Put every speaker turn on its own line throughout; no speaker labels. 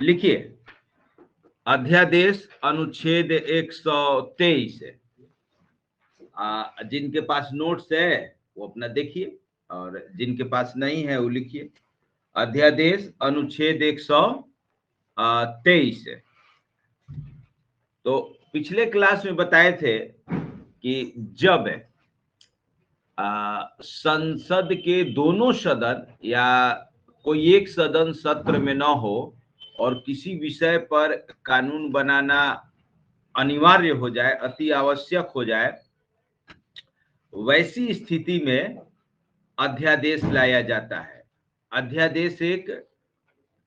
लिखिए, अध्यादेश अनुच्छेद 123 है। जिनके पास नोट्स है वो अपना देखिए, और जिनके पास नहीं है वो लिखिए। अध्यादेश अनुच्छेद 123 है। तो पिछले क्लास में बताए थे कि जब संसद के दोनों सदन या कोई एक सदन सत्र में न हो और किसी विषय पर कानून बनाना अनिवार्य हो जाए, अति आवश्यक हो जाए, वैसी स्थिति में अध्यादेश लाया जाता है। अध्यादेश एक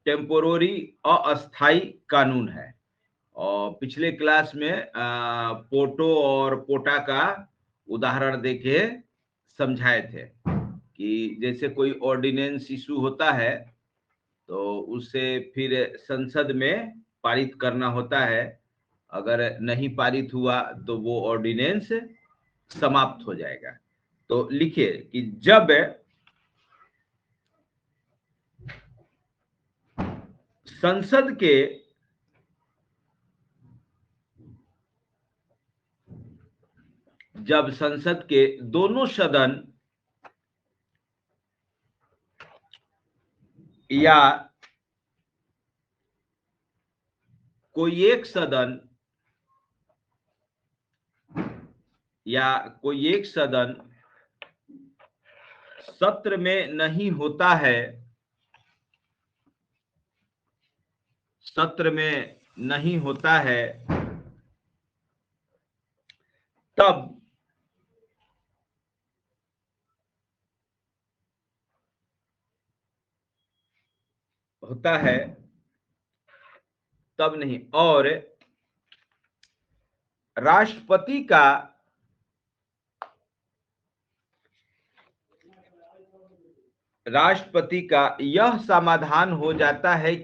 टेम्पोररी अस्थाई कानून है। और पिछले क्लास में पोटो और पोटा का उदाहरण देके समझाए थे कि जैसे कोई ऑर्डिनेंस इशू होता है तो उसे फिर संसद में पारित करना होता है। अगर नहीं पारित हुआ तो वो ऑर्डिनेंस समाप्त हो जाएगा। तो लिखिए कि जब संसद के दोनों सदन या कोई एक सदन सत्र में नहीं होता है, तब होता है, तब नहीं। और राष्ट्रपति का यह समाधान हो जाता है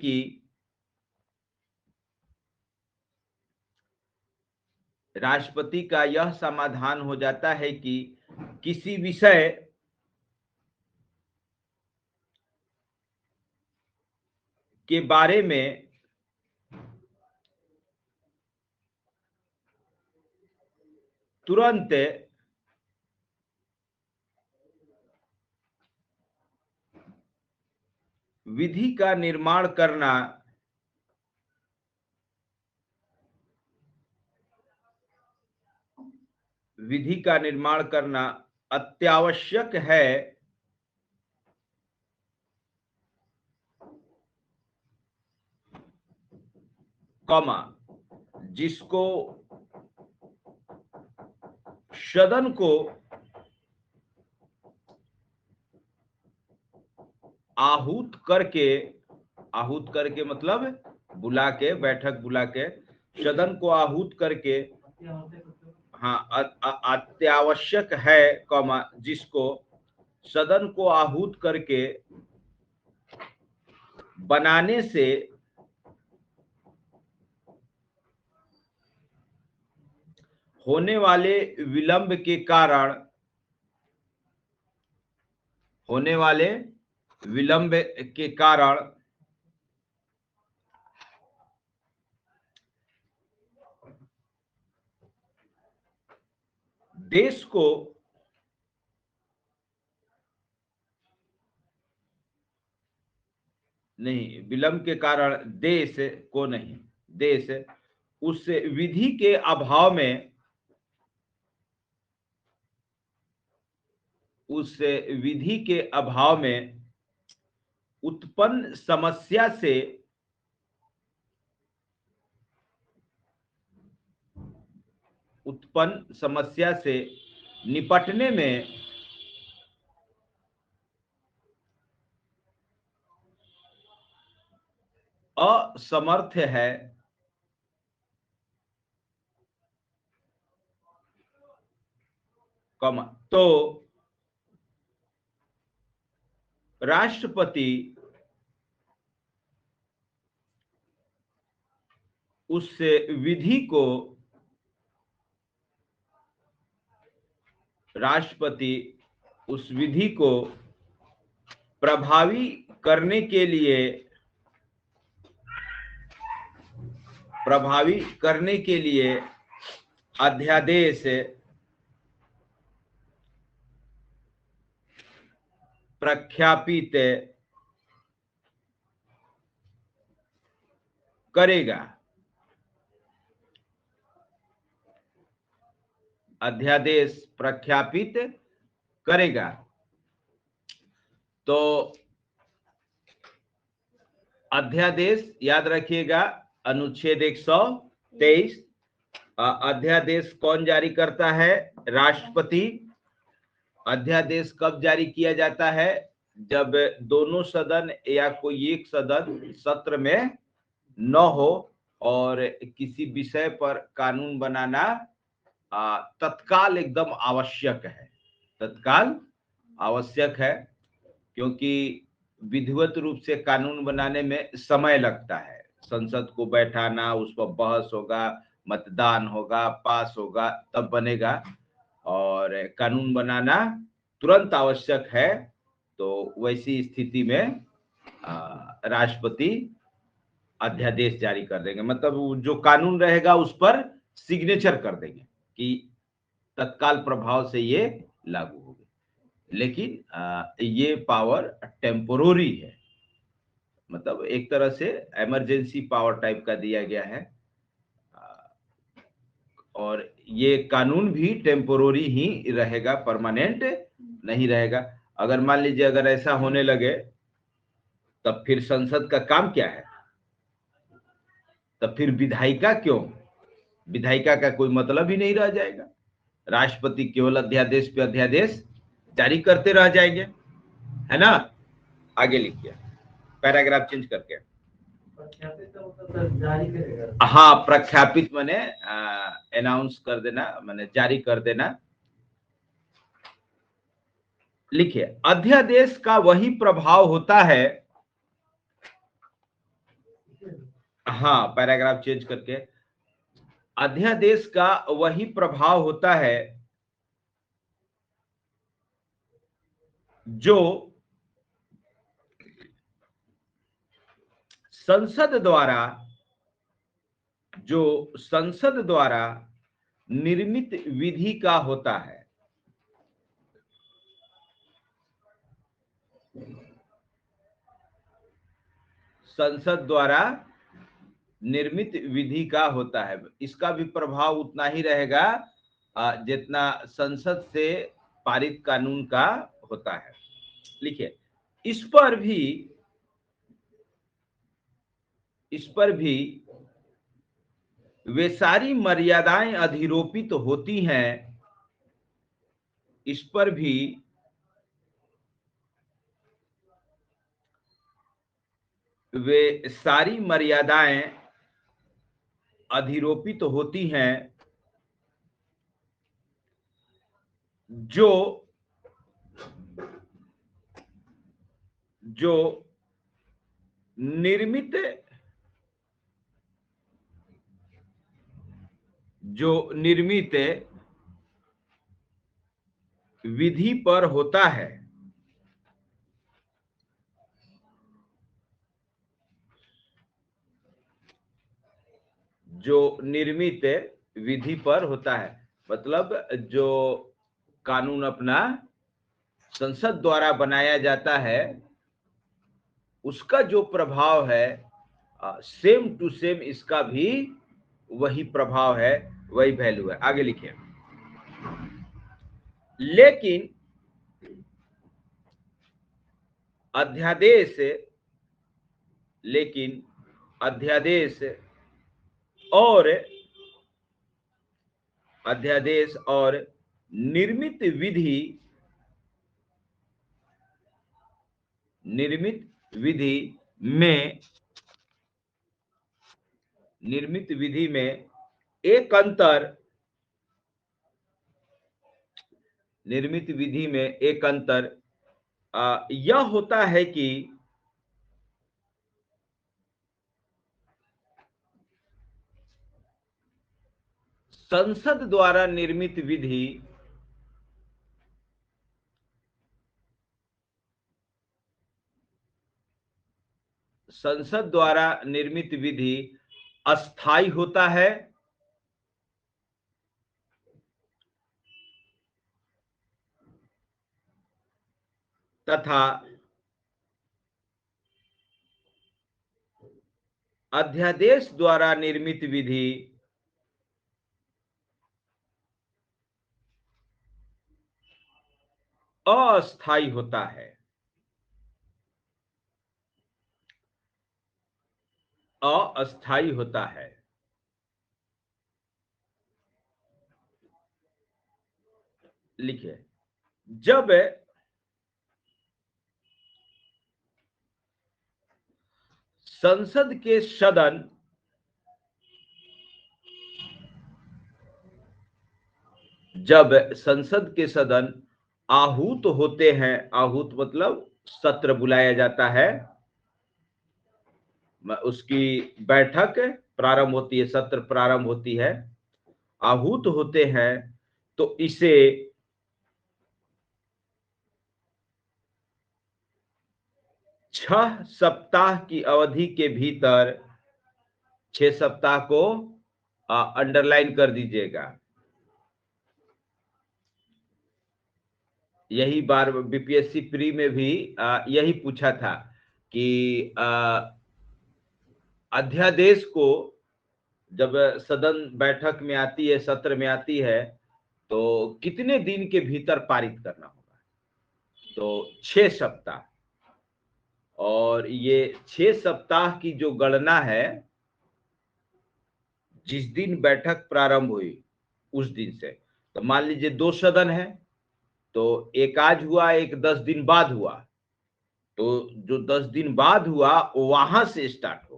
कि किसी विषय के बारे में तुरंत विधि का निर्माण करना अत्यावश्यक है, जिसको सदन को आहूत करके मतलब बैठक बुला के सदन को आहूत करके, अत्यावश्यक है, जिसको सदन को आहूत करके बनाने से होने वाले विलंब के कारण देश को नहीं, विलंब के कारण देश को नहीं, देश उस विधि के अभाव में उत्पन्न समस्या से निपटने में असमर्थ है, तो राष्ट्रपति उस विधि को प्रभावी करने के लिए प्रभावी करने के लिए अध्यादेश प्रख्यापित करेगा। अध्यादेश प्रख्यापित करेगा। तो अध्यादेश याद रखिएगा, अनुच्छेद 123। अध्यादेश कौन जारी करता है? राष्ट्रपति। अध्यादेश कब जारी किया जाता है? जब दोनों सदन या कोई एक सदन सत्र में न हो और किसी विषय पर कानून बनाना तत्काल एकदम आवश्यक है। तत्काल आवश्यक है, क्योंकि विधिवत रूप से कानून बनाने में समय लगता है। संसद को बैठाना, उस पर बहस होगा, मतदान होगा, पास होगा, तब बनेगा। और कानून बनाना तुरंत आवश्यक है। तो वैसी स्थिति में राष्ट्रपति अध्यादेश जारी कर देंगे, मतलब जो कानून रहेगा उस पर सिग्नेचर कर देंगे कि तत्काल प्रभाव से ये लागू हो गए। लेकिन ये पावर टेम्पोररी है, मतलब एक तरह से इमरजेंसी पावर टाइप का दिया गया है। और ये कानून भी टेम्पोररी ही रहेगा, परमानेंट नहीं रहेगा। अगर मान लीजिए अगर ऐसा होने लगे, तब फिर संसद का काम क्या है? तब फिर विधायिका क्यों? विधायिका का कोई मतलब ही नहीं रह जाएगा। राष्ट्रपति केवल अध्यादेश पे अध्यादेश जारी करते रह जाएंगे, है ना। आगे लिखिए, पैराग्राफ चेंज करके।
जारी करेगा।
हाँ, प्रख्यापित माने अनाउंस कर देना, माने जारी कर देना। लिखिए, अध्यादेश का वही प्रभाव होता है। हाँ, पैराग्राफ चेंज करके। अध्यादेश का वही प्रभाव होता है जो संसद द्वारा निर्मित विधि का होता है। संसद द्वारा निर्मित विधि का होता है। इसका भी प्रभाव उतना ही रहेगा जितना संसद से पारित कानून का होता है। लिखिए, इस पर भी वे सारी मर्यादाएं अधिरोपित होती हैं। इस पर भी वे सारी मर्यादाएं अधिरोपित होती हैं जो निर्मित विधि पर होता है। जो निर्मित विधि पर होता है, मतलब जो कानून अपना संसद द्वारा बनाया जाता है, उसका जो प्रभाव है सेम टू सेम इसका भी वही प्रभाव है, वही वैल्यू है। आगे लिखिए, लेकिन अध्यादेश और निर्मित विधि में एक अंतर यह होता है कि संसद द्वारा निर्मित विधि अस्थाई होता है तथा अध्यादेश द्वारा निर्मित विधि अस्थाई होता है। अस्थाई होता है। लिखिए, जब संसद के सदन आहूत होते हैं, आहूत मतलब सत्र बुलाया जाता है, उसकी बैठक प्रारंभ होती है, सत्र प्रारंभ होती है, आहूत होते हैं, तो इसे 6 सप्ताह की अवधि के भीतर, 6 सप्ताह को अंडरलाइन कर दीजिएगा। यही बार बीपीएससी प्री में भी यही पूछा था कि अध्यादेश को जब सदन बैठक में आती है, सत्र में आती है, तो कितने दिन के भीतर पारित करना होगा। तो 6 सप्ताह, और ये 6 सप्ताह की जो गणना है, जिस दिन बैठक प्रारंभ हुई उस दिन से, तो मान लीजिए 2 सदन है, तो एक आज हुआ, एक 10 दिन बाद हुआ, तो जो 10 दिन बाद हुआ वहां से स्टार्ट होगा,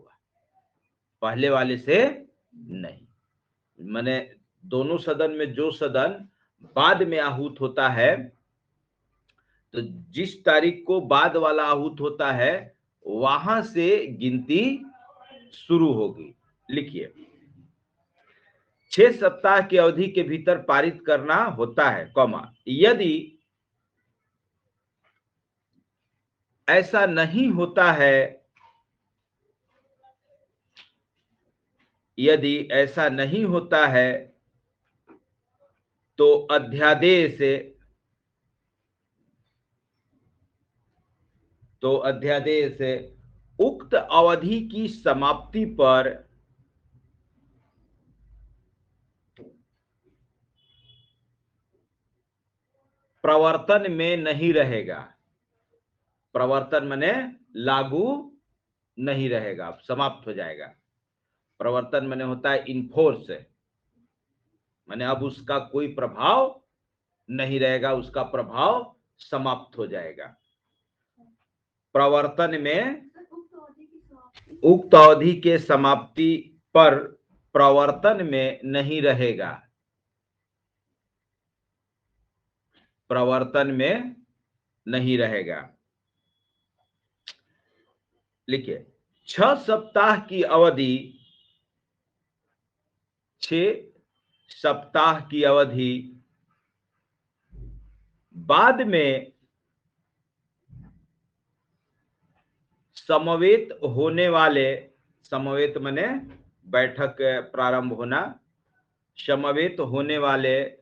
पहले वाले से नहीं। माने दोनों सदन में जो सदन बाद में आहूत होता है, तो जिस तारीख को बाद वाला आहूत होता है वहां से गिनती शुरू होगी। लिखिए, 6 सप्ताह की अवधि के भीतर पारित करना होता है, कॉमा, यदि ऐसा नहीं होता है, यदि ऐसा नहीं होता है तो अध्यादेश उक्त अवधि की समाप्ति पर प्रवर्तन में नहीं रहेगा। प्रवर्तन माने लागू नहीं रहेगा, समाप्त हो जाएगा। प्रवर्तन माने होता है इनफोर्स, माने अब उसका कोई प्रभाव नहीं रहेगा, उसका प्रभाव समाप्त हो जाएगा। प्रवर्तन में उक्त अवधि के समाप्ति पर प्रवर्तन में नहीं रहेगा, प्रवर्तन में नहीं रहेगा। लिखिए, 6 सप्ताह की अवधि, 6 सप्ताह की अवधि बाद में समवेत होने वाले, समवेत माने बैठक प्रारंभ होना, समवेत होने वाले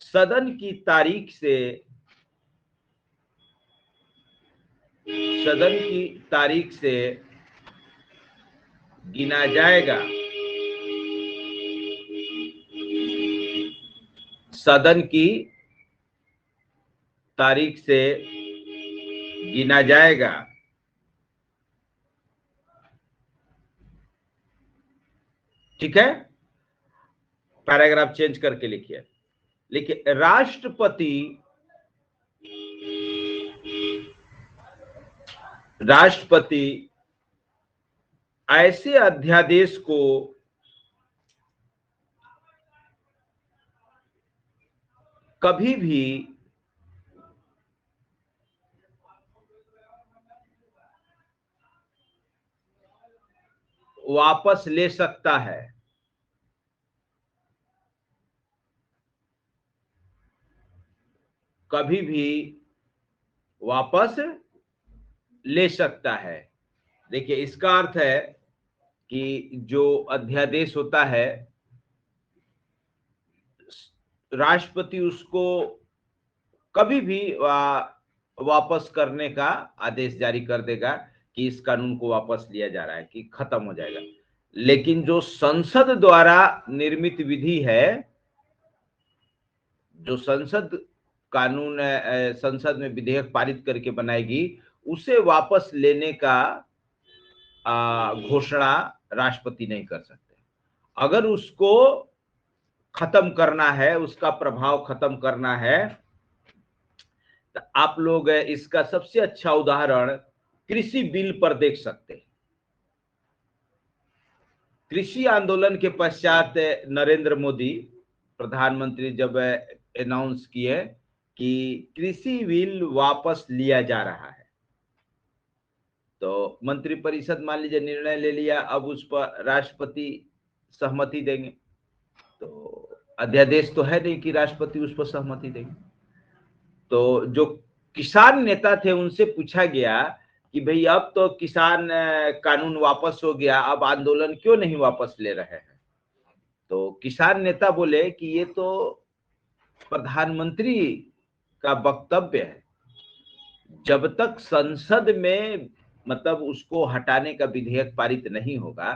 सदन की तारीख से, सदन की तारीख से गिना जाएगा। सदन की तारीख से गिना जाएगा। ठीक है, पैराग्राफ चेंज करके लिखिए। लिखिए, राष्ट्रपति ऐसे अध्यादेश को कभी भी वापस ले सकता है, कभी भी वापस ले सकता है। देखिए, इसका अर्थ है कि जो अध्यादेश होता है, राष्ट्रपति उसको कभी भी वापस करने का आदेश जारी कर देगा कि इस कानून को वापस लिया जा रहा है, कि खत्म हो जाएगा। लेकिन जो संसद द्वारा निर्मित विधि है, जो संसद कानून संसद में विधेयक पारित करके बनाएगी, उसे वापस लेने का घोषणा राष्ट्रपति नहीं कर सकते। अगर उसको खत्म करना है, उसका प्रभाव खत्म करना है, तो आप लोग इसका सबसे अच्छा उदाहरण कृषि बिल पर देख सकते हैं। कृषि आंदोलन के पश्चात नरेंद्र मोदी प्रधानमंत्री जब अनाउंस किए कि कृषि बिल वापस लिया जा रहा है, तो मंत्रिपरिषद मान लीजिए निर्णय ले लिया, अब उस पर राष्ट्रपति सहमति देंगे। तो अध्यादेश तो है नहीं कि राष्ट्रपति उस पर सहमति देंगे। तो जो किसान नेता थे उनसे पूछा गया कि भाई अब तो किसान कानून वापस हो गया, अब आंदोलन क्यों नहीं वापस ले रहे हैं? तो किसान नेता बोले कि ये तो प्रधानमंत्री का वक्तव्य है, जब तक संसद में मतलब उसको हटाने का विधेयक पारित नहीं होगा,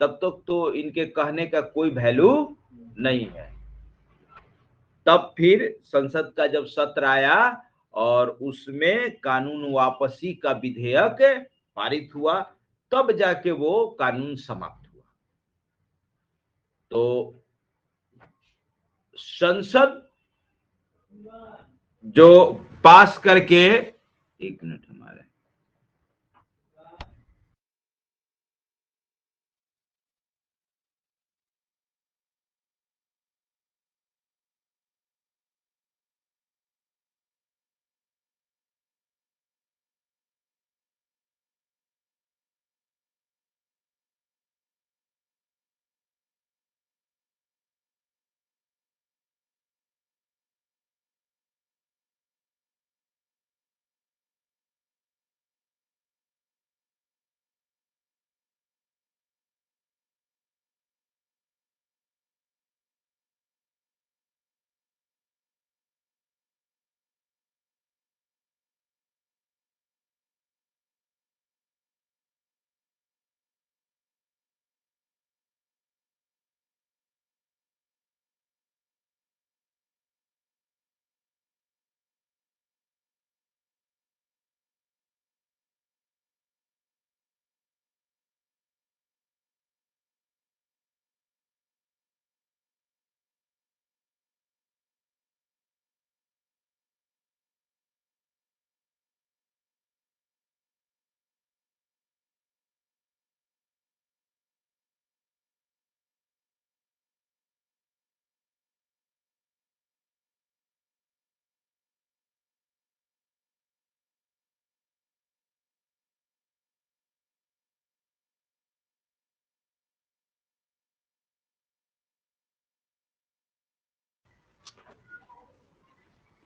तब तक तो इनके कहने का कोई वैल्यू नहीं है। तब फिर संसद का जब सत्र आया और उसमें कानून वापसी का विधेयक पारित हुआ, तब जाके वो कानून समाप्त हुआ। तो संसद जो पास करके, एक मिनट हमारे,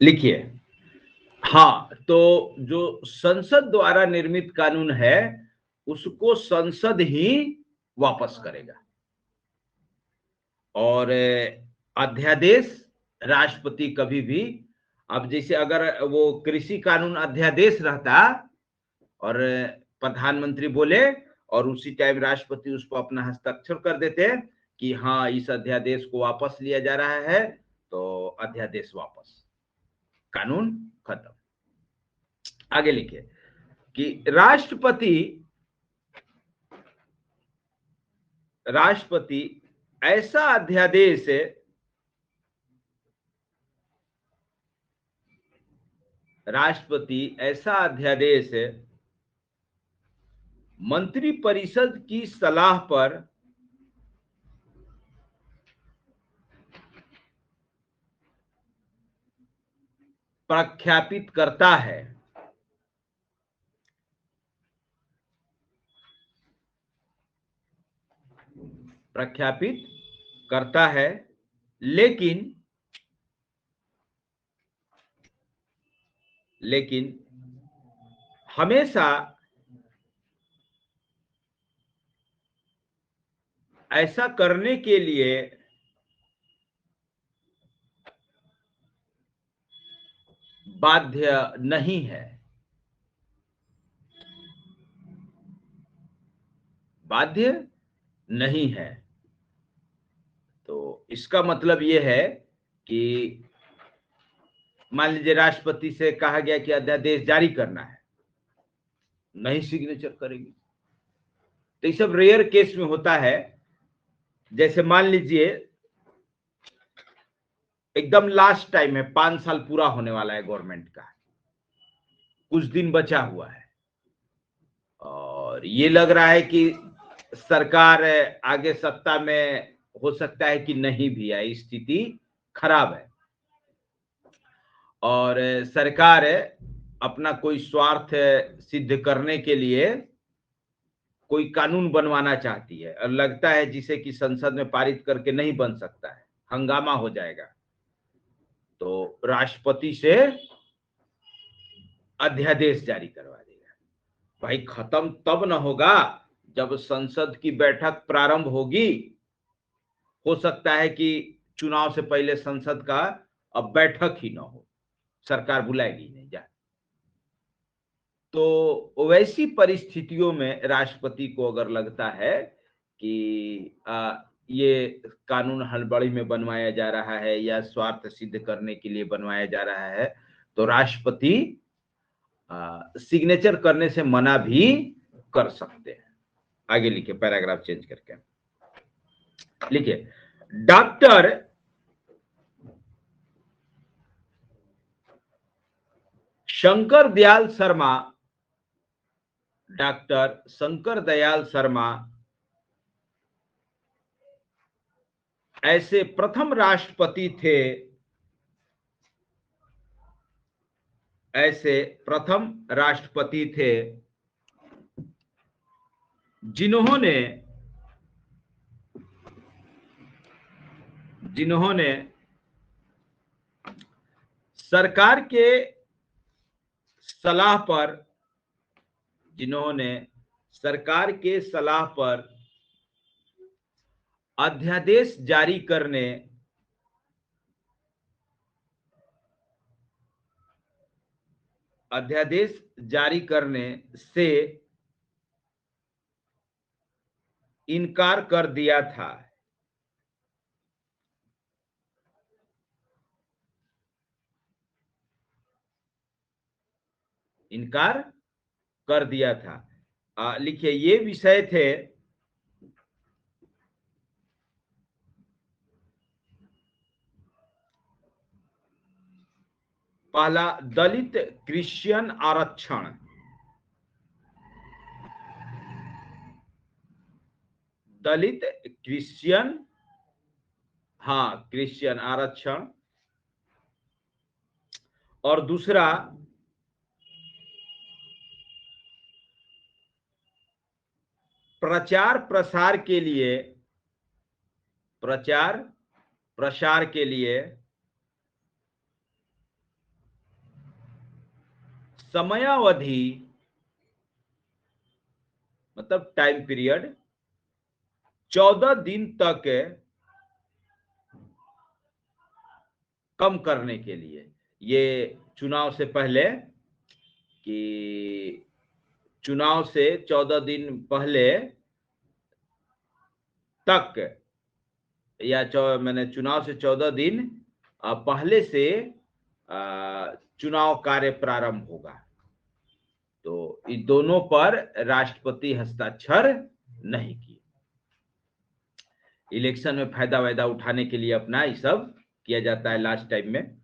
लिखिए। हाँ, तो जो संसद द्वारा निर्मित कानून है उसको संसद ही वापस करेगा, और अध्यादेश राष्ट्रपति कभी भी, अब जैसे अगर वो कृषि कानून अध्यादेश रहता और प्रधानमंत्री बोले और उसी टाइम राष्ट्रपति उस पर अपना हस्ताक्षर कर देते कि हाँ इस अध्यादेश को वापस लिया जा रहा है, तो अध्यादेश वापस, कानून खत्म। आगे लिखिए कि राष्ट्रपति ऐसा अध्यादेश मंत्रिपरिषद की सलाह पर प्रख्यापित करता है, लेकिन हमेशा ऐसा करने के लिए बाध्य नहीं है, बाध्य नहीं है। तो इसका मतलब ये है कि मान लीजिए राष्ट्रपति से कहा गया कि अध्यादेश जारी करना है, नहीं सिग्नेचर करेगी। तो ये सब रेयर केस में होता है। जैसे मान लीजिए एकदम लास्ट टाइम है, 5 साल पूरा होने वाला है गवर्नमेंट का, कुछ दिन बचा हुआ है और ये लग रहा है कि सरकार आगे सत्ता में हो सकता है कि नहीं भी आए, स्थिति खराब है और सरकार अपना कोई स्वार्थ सिद्ध करने के लिए कोई कानून बनवाना चाहती है और लगता है जिसे कि संसद में पारित करके नहीं बन सकता है, हंगामा हो जाएगा, तो राष्ट्रपति से अध्यादेश जारी करवा देगा। भाई खत्म तब न होगा जब संसद की बैठक प्रारंभ होगी। हो सकता है कि चुनाव से पहले संसद का अब बैठक ही न हो, सरकार बुलाएगी नहीं जा। तो वैसी परिस्थितियों में राष्ट्रपति को अगर लगता है कि ये कानून हड़बड़ी में बनवाया जा रहा है या स्वार्थ सिद्ध करने के लिए बनवाया जा रहा है, तो राष्ट्रपति सिग्नेचर करने से मना भी कर सकते हैं। आगे लिखिए, पैराग्राफ चेंज करके लिखिए, डॉक्टर शंकर दयाल शर्मा, डॉक्टर शंकर दयाल शर्मा ऐसे प्रथम राष्ट्रपति थे, ऐसे प्रथम राष्ट्रपति थे जिन्होंने सरकार के सलाह पर, जिन्होंने सरकार के सलाह पर अध्यादेश जारी करने से इनकार कर दिया था। इनकार कर दिया था। लिखिए, ये विषय थे पहला, दलित क्रिश्चियन आरक्षण, दलित क्रिश्चियन, क्रिश्चियन आरक्षण, और दूसरा प्रचार प्रसार के लिए समयावधि, मतलब टाइम पीरियड 14 दिन तक कम करने के लिए। ये चुनाव से पहले, कि चुनाव से 14 दिन पहले तक, या मैंने चुनाव से 14 दिन पहले से चुनाव कार्य प्रारंभ होगा। तो इन दोनों पर राष्ट्रपति हस्ताक्षर नहीं किए। इलेक्शन में फायदा वायदा उठाने के लिए अपना ये सब किया जाता है लास्ट टाइम में।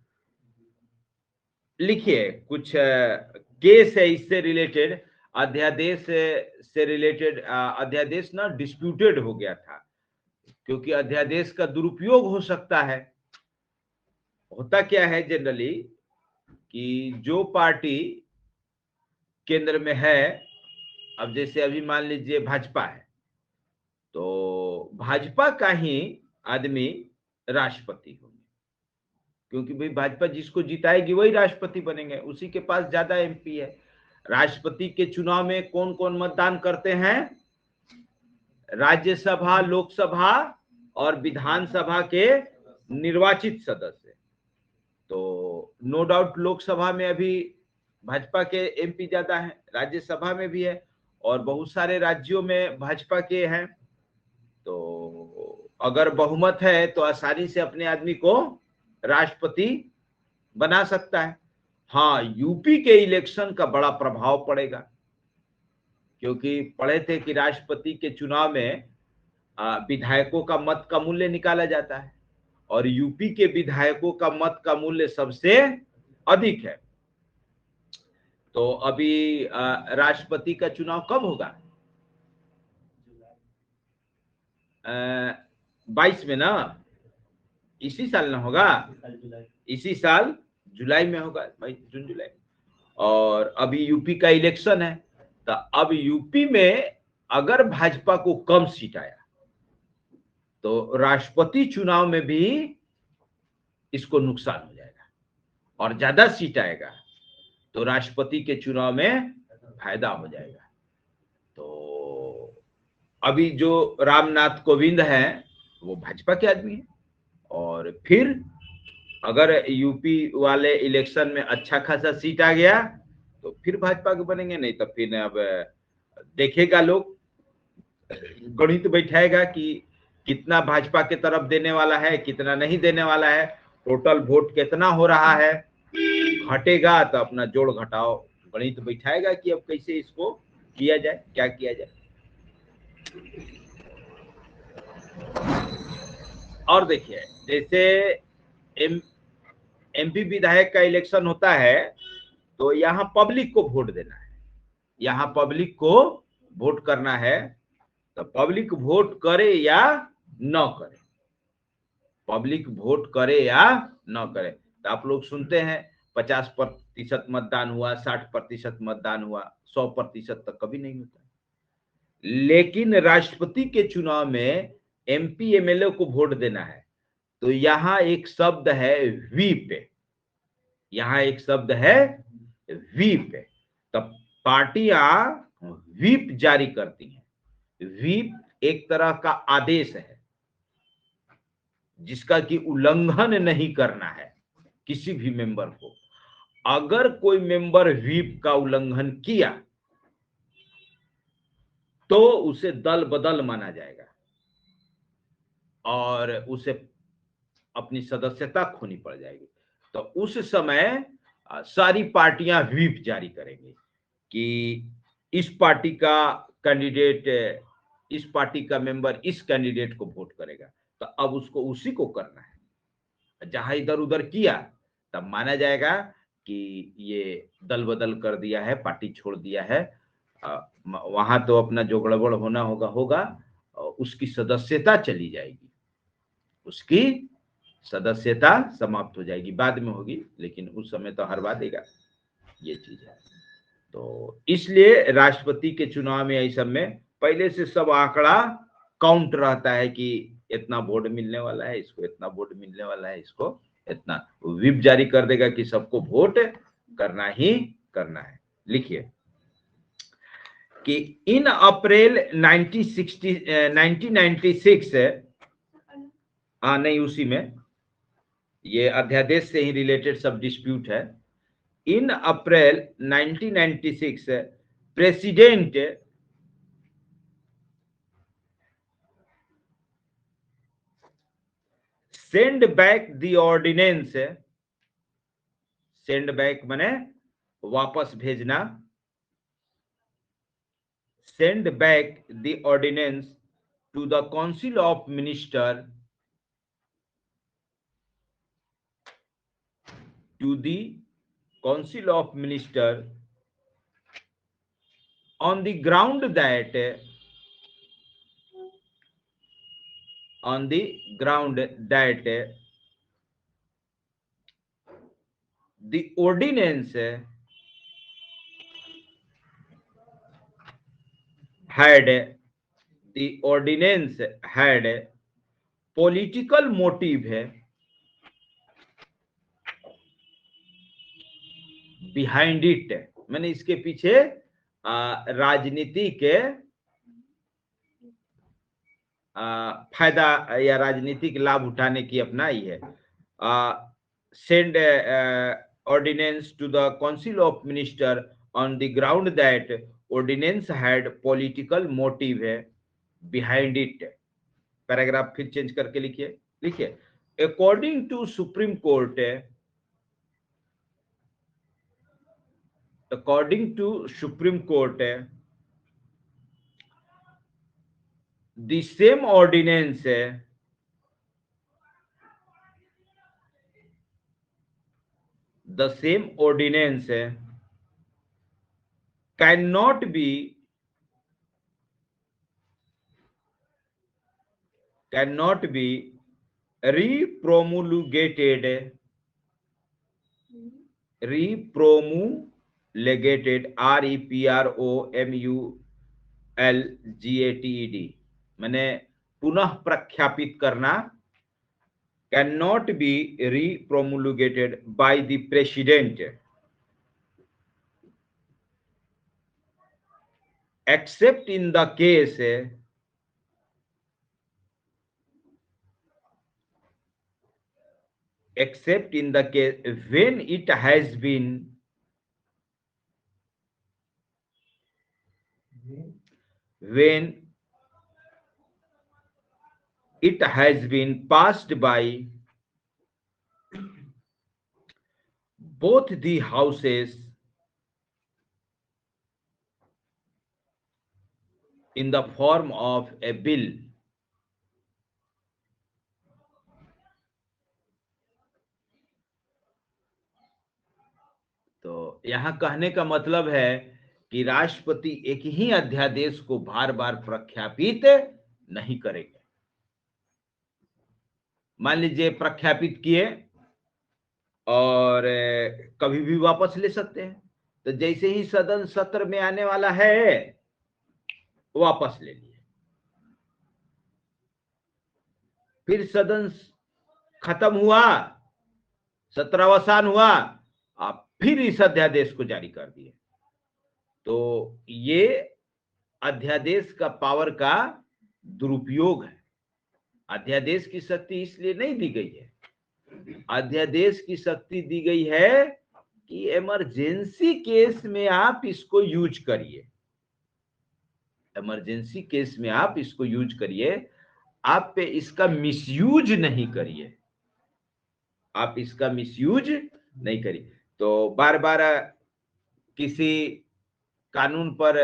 लिखिए, कुछ केस है इससे रिलेटेड, अध्यादेश से रिलेटेड। अध्यादेश ना डिस्प्यूटेड हो गया था क्योंकि अध्यादेश का दुरुपयोग हो सकता है। होता क्या है जनरली कि जो पार्टी केंद्र में है, अब जैसे अभी मान लीजिए भाजपा है, तो भाजपा का ही आदमी राष्ट्रपति होंगे, क्योंकि भाई भाजपा जिसको जिताएगी वही राष्ट्रपति बनेंगे, उसी के पास ज्यादा एमपी है। राष्ट्रपति के चुनाव में कौन कौन मतदान करते हैं? राज्यसभा, लोकसभा और विधानसभा के निर्वाचित सदस्य। तो नो डाउट लोकसभा में अभी भाजपा के एमपी ज्यादा हैं, राज्यसभा में भी है और बहुत सारे राज्यों में भाजपा के हैं। तो अगर बहुमत है तो आसानी से अपने आदमी को राष्ट्रपति बना सकता है। हाँ, यूपी के इलेक्शन का बड़ा प्रभाव पड़ेगा, क्योंकि पढ़े थे कि राष्ट्रपति के चुनाव में विधायकों का मत का मूल्य निकाला जाता है और यूपी के विधायकों का मत का मूल्य सबसे अधिक है। तो अभी राष्ट्रपति का चुनाव कब होगा? 22 में ना, इसी साल ना होगा, इसी साल जुलाई में होगा, जून जुलाई। और अभी यूपी का इलेक्शन है, तो अब यूपी में अगर भाजपा को कम सीट आया तो राष्ट्रपति चुनाव में भी इसको नुकसान हो जाएगा, और ज्यादा सीट आएगा तो राष्ट्रपति के चुनाव में फायदा हो जाएगा। तो अभी जो रामनाथ कोविंद हैं वो भाजपा के आदमी हैं, और फिर अगर यूपी वाले इलेक्शन में अच्छा खासा सीट आ गया तो फिर भाजपा के बनेंगे, नहीं तो फिर अब देखेगा लोग, गणित बैठाएगा कि कितना भाजपा के तरफ देने वाला है, कितना नहीं देने वाला है, टोटल वोट कितना हो रहा है, घटेगा तो अपना जोड़ घटाओ गणित बैठाएगा कि अब कैसे इसको किया जाए, क्या किया जाए। और देखिए, जैसे एमपी विधायक का इलेक्शन होता है तो यहाँ पब्लिक को वोट देना है, यहाँ पब्लिक को वोट करना है। तो पब्लिक वोट करे या न करे, पब्लिक वोट करे या न करे, तो आप लोग सुनते हैं 50% मतदान हुआ, 60% मतदान हुआ, 100% तक कभी नहीं होता। लेकिन राष्ट्रपति के चुनाव में एमपी एमएलए को वोट देना है तो यहाँ एक शब्द है व्हीप, यहाँ एक शब्द है व्हीप। तब पार्टियां व्हीप जारी करती हैं। व्हीप एक तरह का आदेश है जिसका कि उल्लंघन नहीं करना है किसी भी मेंबर को। अगर कोई मेंबर व्हीप का उल्लंघन किया तो उसे दल बदल माना जाएगा और उसे अपनी सदस्यता खोनी पड़ जाएगी। तो उस समय सारी पार्टियां व्हीप जारी करेंगी कि इस पार्टी का कैंडिडेट, इस पार्टी का मेंबर इस कैंडिडेट को वोट करेगा, तो अब उसको उसी को करना है। जहां इधर उधर किया तब माना जाएगा कि ये दल बदल कर दिया है, पार्टी छोड़ दिया है। वहां तो अपना जो गड़बड़ होना होगा, उसकी सदस्यता चली जाएगी, उसकी सदस्यता समाप्त हो जाएगी, बाद में होगी, लेकिन उस समय तो हरवा देगा, ये चीज है। तो इसलिए राष्ट्रपति के चुनाव में, इस सब में पहले से सब आंकड़ा काउंट रहता है कि इतना वोट मिलने वाला है, इसको इतना वोट मिलने वाला है, इसको इतना। व्हिप जारी कर देगा कि सबको वोट करना ही करना है। लिखिए कि इन अप्रैल 1996, नहीं उसी में, ये अध्यादेश से ही रिलेटेड सब डिस्प्यूट है। In April 1996 president send back the ordinance, send back माने वापस भेजना, send back the ordinance to the council of minister, to the council of minister on the ground that the ordinance had political motive behind it, मैंने इसके पीछे राजनीति के फायदा या राजनीतिक लाभ उठाने की अपनाई है। Send ordinance to the council of minister on the ground that ordinance had political motive behind it। Paragraph फिर चेंज करके लिखिए, लिखिए according to Supreme Court, according to Supreme Court, the same ordinance cannot be repromulgated repromulgated मैंने पुनः प्रख्यापित करना, cannot be repromulgated by the president except in the case when it has been passed by both the houses in the form of a bill। तो यहां कहने का मतलब है कि राष्ट्रपति एक ही अध्यादेश को बार बार प्रख्यापित नहीं करेंगे। मान लीजिए प्रख्यापित किए और कभी भी वापस ले सकते हैं, तो जैसे ही सदन सत्र में आने वाला है वापस ले लिए, फिर सदन खत्म हुआ, सत्रावसान हुआ, आप फिर इस अध्यादेश को जारी कर दिए। तो ये अध्यादेश का पावर का दुरुपयोग है। अध्यादेश की शक्ति इसलिए नहीं दी गई है, अध्यादेश की शक्ति दी गई है कि इमरजेंसी केस में आप इसको यूज करिए, इमरजेंसी केस में आप इसको यूज करिए, आप पे इसका मिसयूज नहीं करिए, आप इसका मिसयूज नहीं करिए। तो बार बार किसी कानून पर,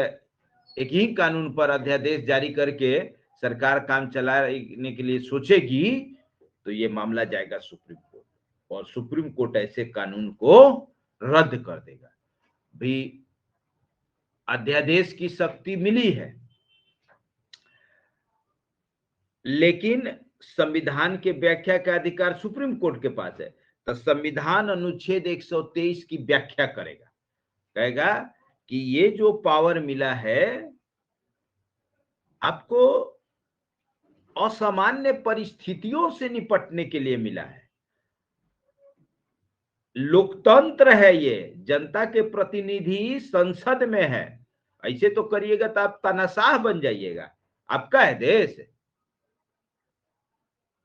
एक ही कानून पर अध्यादेश जारी करके सरकार काम चलाने के लिए सोचेगी तो ये मामला जाएगा सुप्रीम कोर्ट, और सुप्रीम कोर्ट ऐसे कानून को रद्द कर देगा। भी अध्यादेश की शक्ति मिली है, लेकिन संविधान के व्याख्या का अधिकार सुप्रीम कोर्ट के पास है। तो संविधान अनुच्छेद 123 की व्याख्या करेगा, कहेगा कि ये जो पावर मिला है आपको असामान्य परिस्थितियों से निपटने के लिए मिला है। लोकतंत्र है, ये जनता के प्रतिनिधि संसद में है, ऐसे तो करिएगा तो आप तानाशाह बन जाइएगा। आपका है देश,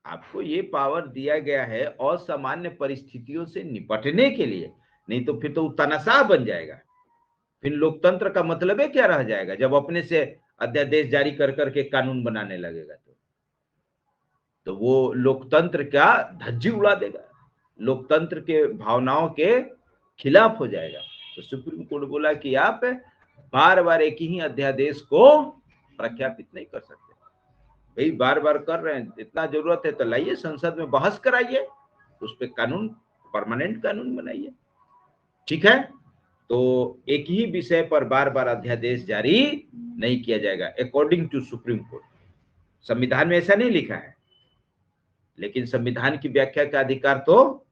आपको ये पावर दिया गया है असामान्य परिस्थितियों से निपटने के लिए, नहीं तो फिर तो तानाशाह बन जाएगा। फिर लोकतंत्र का मतलब है क्या रह जाएगा जब अपने से अध्यादेश जारी कर करके कानून बनाने लगेगा तो वो लोकतंत्र का धज्जी उड़ा देगा, लोकतंत्र के भावनाओं के खिलाफ हो जाएगा। तो सुप्रीम कोर्ट बोला कि आप बार बार एक ही अध्यादेश को प्रख्यापित नहीं कर सकते। भाई बार बार कर रहे हैं, इतना जरूरत है तो लाइए संसद में बहस कराइए, उस पर कानून, परमानेंट कानून बनाइए। ठीक है, तो एक ही विषय पर बार बार अध्यादेश जारी नहीं किया जाएगा अकॉर्डिंग टू सुप्रीम कोर्ट। संविधान में ऐसा नहीं लिखा है, लेकिन संविधान की व्याख्या का अधिकार तो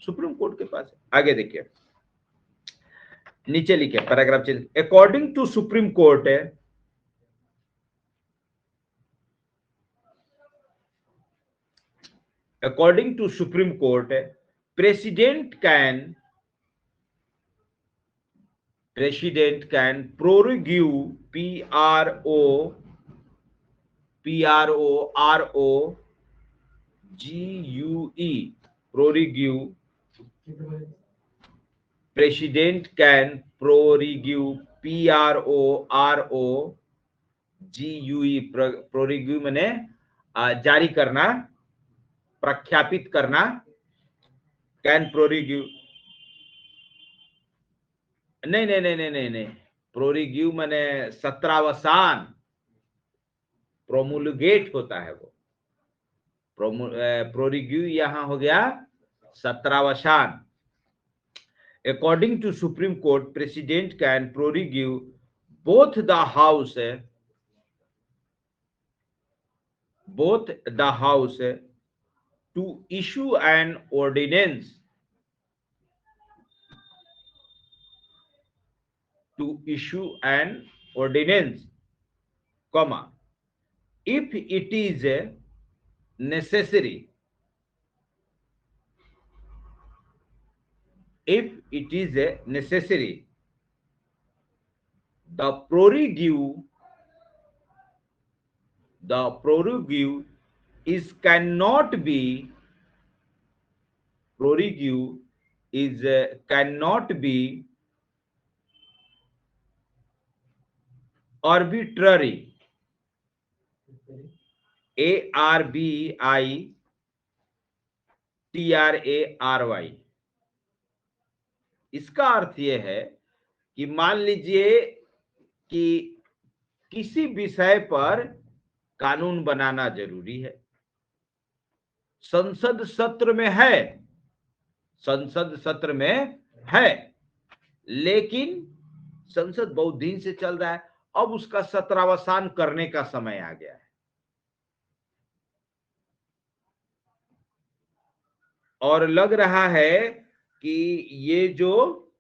सुप्रीम कोर्ट के पास है। आगे देखिए, नीचे लिखे paragraph change, according to Supreme Court according to Supreme Court, president can prorogue P-R-O-R-O-G-U-E, prorogue. President can prorogue, P-R-O-R-O-G-U-E, prorogue मैंने जारी करना, प्रख्यापित करना, कैन प्रोरिग्यू, नहीं, प्रोरिग्यू मैंने सत्रावसान, प्रोमुलगेट होता है वो, प्रोरिग्यू यहां हो गया सत्रावसान। According to Supreme Court, president can prorogue both the house to issue an ordinance comma, if it is necessary, the prorogue cannot be arbitrary, ARBITRARY। इसका अर्थ यह है कि मान लीजिए कि किसी विषय पर कानून बनाना जरूरी है, संसद सत्र में है, लेकिन संसद बहुत दिन से चल रहा है, अब उसका सत्रावसान करने का समय आ गया है, और लग रहा है कि ये जो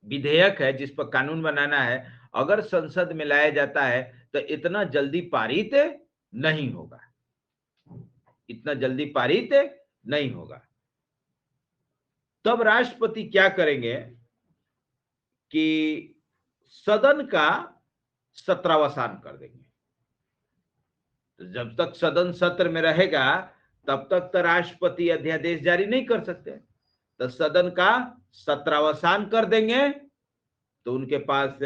विधेयक है जिस पर कानून बनाना है, अगर संसद में लाया जाता है तो इतना जल्दी पारित नहीं होगा, तब राष्ट्रपति क्या करेंगे कि सदन का सत्रावसान कर देंगे। तो जब तक सदन सत्र में रहेगा तब तक तो राष्ट्रपति अध्यादेश जारी नहीं कर सकते, तो सदन का सत्रावसान कर देंगे तो उनके पास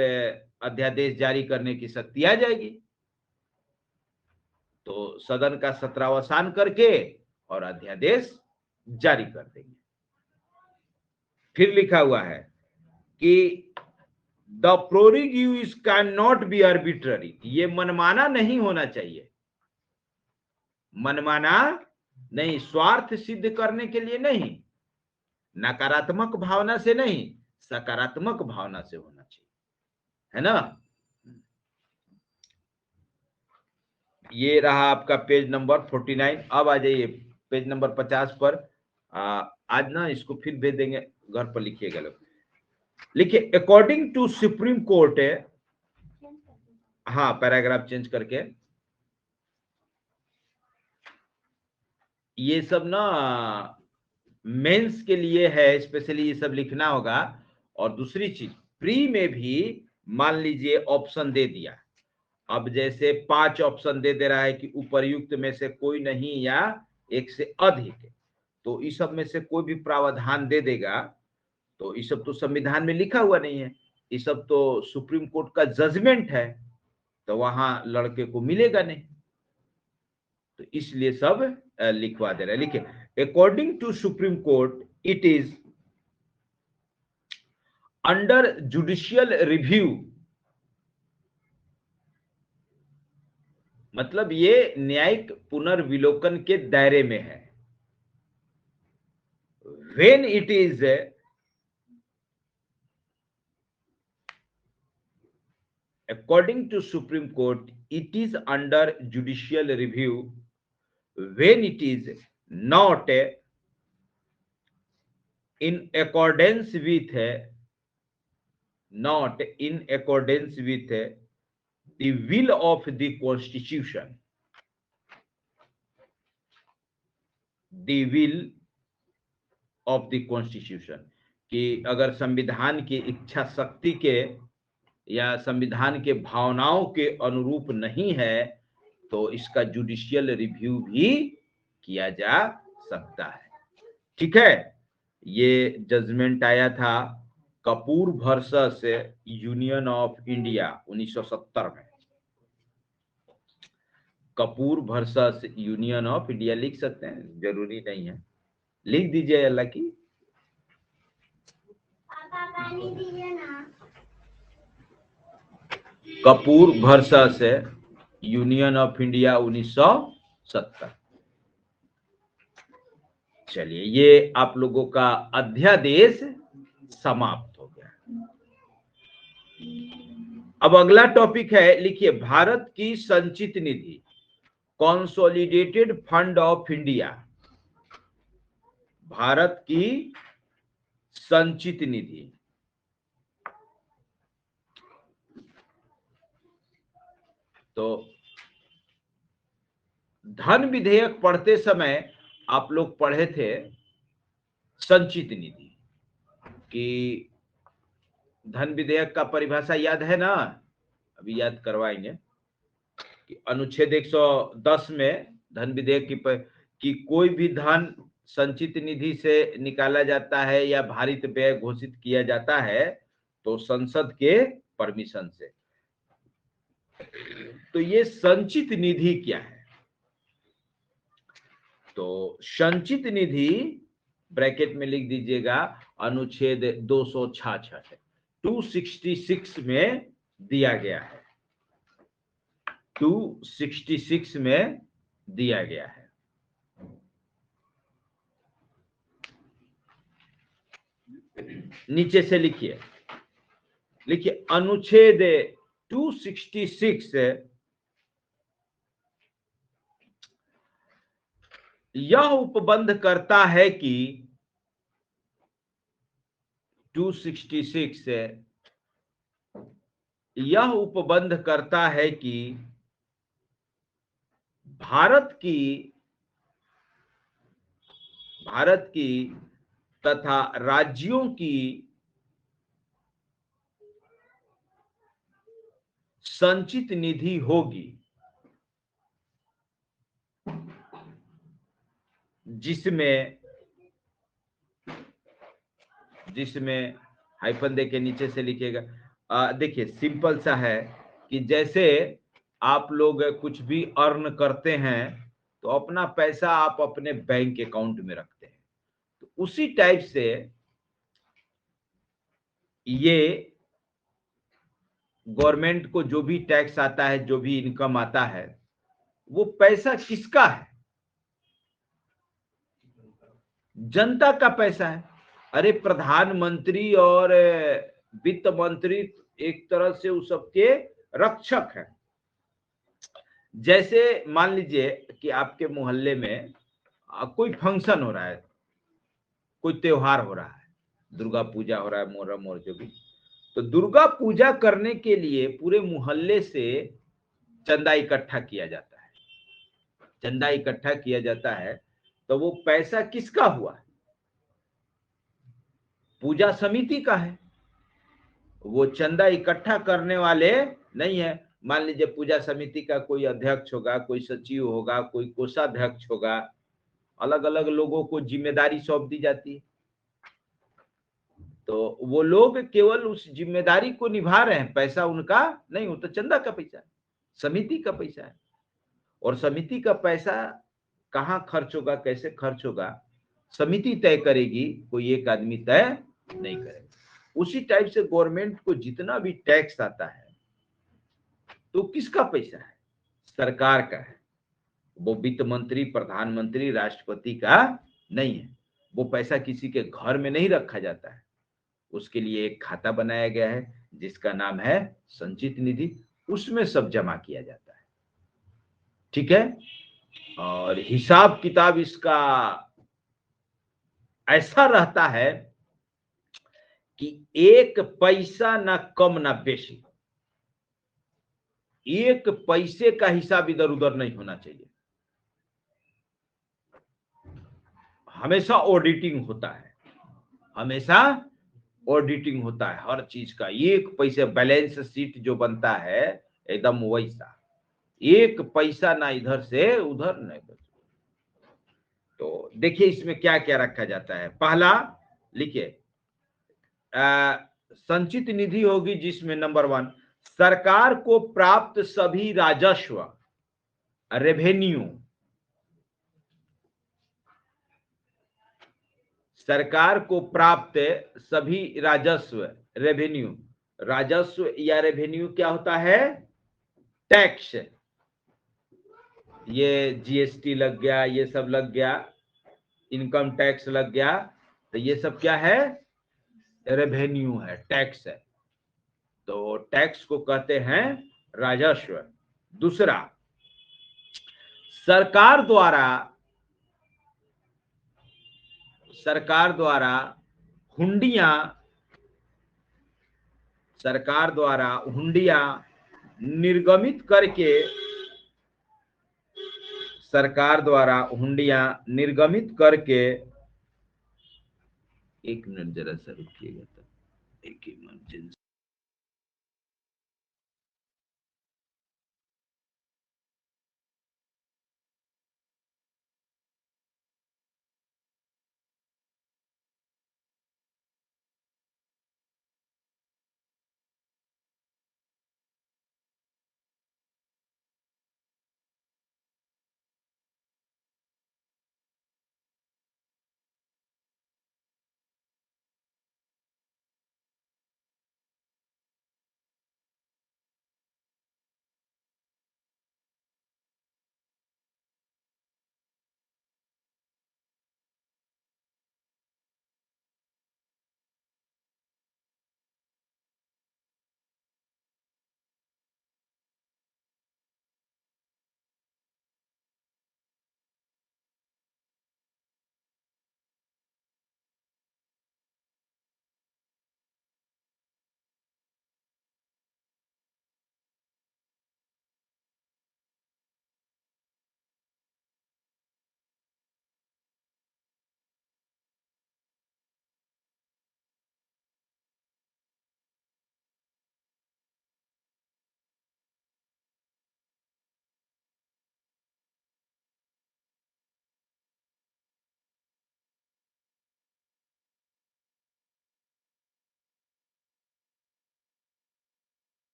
अध्यादेश जारी करने की शक्ति आ जाएगी। तो सदन का सत्रावसान करके और अध्यादेश जारी कर देंगे। फिर लिखा हुआ है कि the prorogue can not be arbitrary, ये मनमाना नहीं होना चाहिए, मनमाना नहीं, स्वार्थ सिद्ध करने के लिए नहीं, नकारात्मक भावना से नहीं, सकारात्मक भावना से होना चाहिए, है ना। ये रहा आपका पेज नंबर 49। अब आ जाइए पेज नंबर 50 पर। आज ना इसको फिर भेज देंगे, घर पर लिखिएगा लोग। लिखिए, अकॉर्डिंग टू सुप्रीम कोर्ट, हाँ पैराग्राफ चेंज करके, ये सब ना मेंस के लिए है, स्पेशली ये सब लिखना होगा। और दूसरी चीज, प्री में भी मान लीजिए ऑप्शन दे दिया, अब जैसे 5 ऑप्शन दे रहा है कि उपर्युक्त में से कोई नहीं या एक से अधिक, तो इस सब में से कोई भी प्रावधान दे देगा, तो इस सब तो संविधान में लिखा हुआ नहीं है, इस सब तो सुप्रीम कोर्ट का जजमेंट है, तो वहां लड़के को मिलेगा नहीं, तो इसलिए सब लिखवा दे रहे हैं। लिखिए, according to Supreme Court it is under judicial review, मतलब ये न्यायिक पुनर्विलोकन के दायरे में है। When it is according to Supreme Court it is under judicial review when it is not in accordance with the will of the constitution, कि अगर संविधान की इच्छा शक्ति के या संविधान के भावनाओं के अनुरूप नहीं है, तो इसका जुडिशियल रिव्यू भी किया जा सकता है। ठीक है, ये जजमेंट आया था Kapoor versus union of India 1970 में। Kapoor versus union of India लिख सकते हैं, जरूरी नहीं है, लिख दीजिए अल्लाह की। Kapoor versus union of India 1970। चलिए, ये आप लोगों का अध्यादेश समाप्त हो गया। अब अगला टॉपिक है, लिखिए, भारत की संचित निधि, consolidated fund of India. Bharat की संचित निधि। तो धन विधेयक पढ़ते समय आप लोग पढ़े थे संचित निधि कि धन विधेयक का परिभाषा याद है ना, अभी याद करवाएंगे कि अनुच्छेद 110 में धन विधेयक की कोई भी धन संचित निधि से निकाला जाता है या भारित व्यय घोषित किया जाता है तो संसद के परमिशन से। तो ये संचित निधि क्या है? तो संचित निधि ब्रैकेट में लिख दीजिएगा, अनुच्छेद 266 266 में दिया गया है, 266 में दिया गया है। नीचे से लिखिए, लिखिए अनुच्छेद 266 यह उपबंध करता है कि 266 यह उपबंध करता है कि भारत की तथा राज्यों की संचित निधि होगी जिसमें हाइफन देके नीचे से लिखिएगा। देखिए सिंपल सा है कि जैसे आप लोग कुछ भी अर्न करते हैं तो अपना पैसा आप अपने बैंक अकाउंट में रखते हैं, तो उसी टाइप से ये गवर्नमेंट को जो भी टैक्स आता है, जो भी इनकम आता है, वो पैसा किसका है? जनता का पैसा है। अरे प्रधानमंत्री और वित्त मंत्री एक तरह से उस सबके रक्षक हैं। जैसे मान लीजिए कि आपके मोहल्ले में कोई फंक्शन हो रहा है, कोई त्योहार हो रहा है, दुर्गा पूजा हो रहा है, मोहर्रम और जो भी, तो दुर्गा पूजा करने के लिए पूरे मोहल्ले से चंदा इकट्ठा किया जाता है। चंदा इकट्ठा किया जाता है तो वो पैसा किसका हुआ? पूजा समिति का है। वो चंदा इकट्ठा करने वाले नहीं है। मान लीजिए पूजा समिति का कोई अध्यक्ष होगा, कोई सचिव होगा, कोई कोषाध्यक्ष होगा, अलग अलग लोगों को जिम्मेदारी सौंप दी जाती है, तो वो लोग केवल उस जिम्मेदारी को निभा रहे हैं, पैसा उनका नहीं होता, चंदा का पैसा है, समिति का पैसा है। और समिति का पैसा कहाँ खर्च होगा, कैसे खर्च होगा, समिति तय करेगी, कोई एक आदमी तय नहीं करेगा। उसी टाइप से गवर्नमेंट को जितना भी टैक्स आता है तो किसका पैसा है? सरकार का है। वो वित्त मंत्री, प्रधानमंत्री, राष्ट्रपति का नहीं है। वो पैसा किसी के घर में नहीं रखा जाता है, उसके लिए एक खाता बनाया गया है जिसका नाम है संचित निधि, उसमें सब जमा किया जाता है। ठीक है, और हिसाब किताब इसका ऐसा रहता है कि एक पैसा ना कम ना बेशी, एक पैसे का हिसाब इधर उधर नहीं होना चाहिए। हमेशा ऑडिटिंग होता है, हमेशा ऑडिटिंग होता है हर चीज का। एक पैसे बैलेंस शीट जो बनता है एकदम वैसा, एक पैसा ना इधर से उधर नहीं बचे। तो देखिए इसमें क्या क्या रखा जाता है। पहला लिखिए, संचित निधि होगी जिसमें नंबर 1 सरकार को प्राप्त सभी राजस्व, रेवेन्यू, सरकार को प्राप्त सभी राजस्व, रेवेन्यू, राजस्व या रेवेन्यू क्या होता है? टैक्स। ये जीएसटी लग गया, ये सब लग गया, इनकम टैक्स लग गया, तो ये सब क्या है? रेवेन्यू है, टैक्स है। तो टैक्स को कहते हैं राजस्व। दूसरा, सरकार द्वारा हुंडियां निर्गमित करके, एक मिनट जरा सा रुकिएगा, तो एक इमरजेंसी।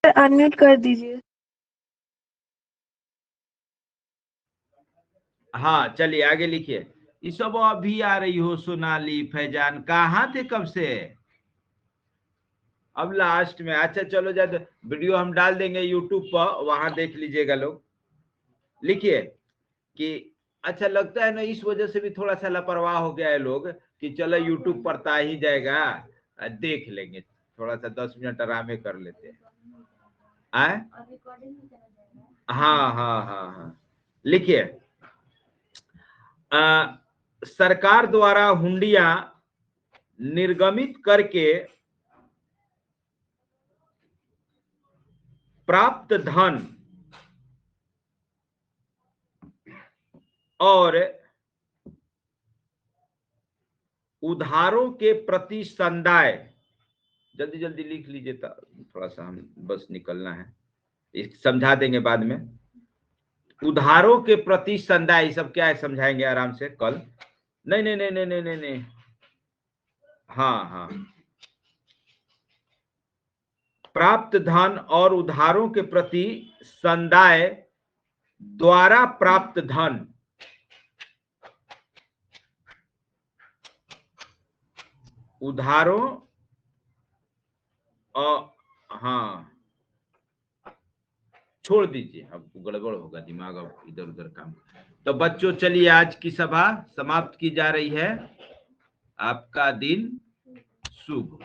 अनम्यूट कर दीजिए।
हाँ चलिए आगे लिखिए। ये सब अभी आ रही हो सोनाली, फैजान, कहाँ थे कब से? अब लास्ट में। अच्छा चलो, जब वीडियो हम डाल देंगे यूट्यूब पर, वहां देख लीजिएगा लोग। लिखिए कि अच्छा लगता है ना, इस वजह से भी थोड़ा सा लापरवाह हो गया है लोग कि चलो यूट्यूब पर ता ही जाएगा, देख लेंगे, थोड़ा सा 10 मिनट आराम कर लेते हैं। आए? हाँ हाँ हाँ हाँ, लिखिए, सरकार द्वारा हुंडियां निर्गमित करके प्राप्त धन और उधारों के प्रति संदाय, जल्दी जल्दी लिख लीजिए, थोड़ा सा हम बस निकलना है, समझा देंगे बाद में। उधारों के प्रति संदाय सब क्या है समझाएंगे आराम से कल। नहीं नहीं नहीं नहीं नहीं नहीं नहीं, हाँ हाँ, प्राप्त धन और उधारों के प्रति संदाय द्वारा प्राप्त धन, उधारों और, हाँ छोड़ दीजिए, अब गड़बड़ होगा, दिमाग अब इधर उधर काम। तो बच्चों चलिए, आज की सभा समाप्त की जा रही है। आपका दिन शुभ हो।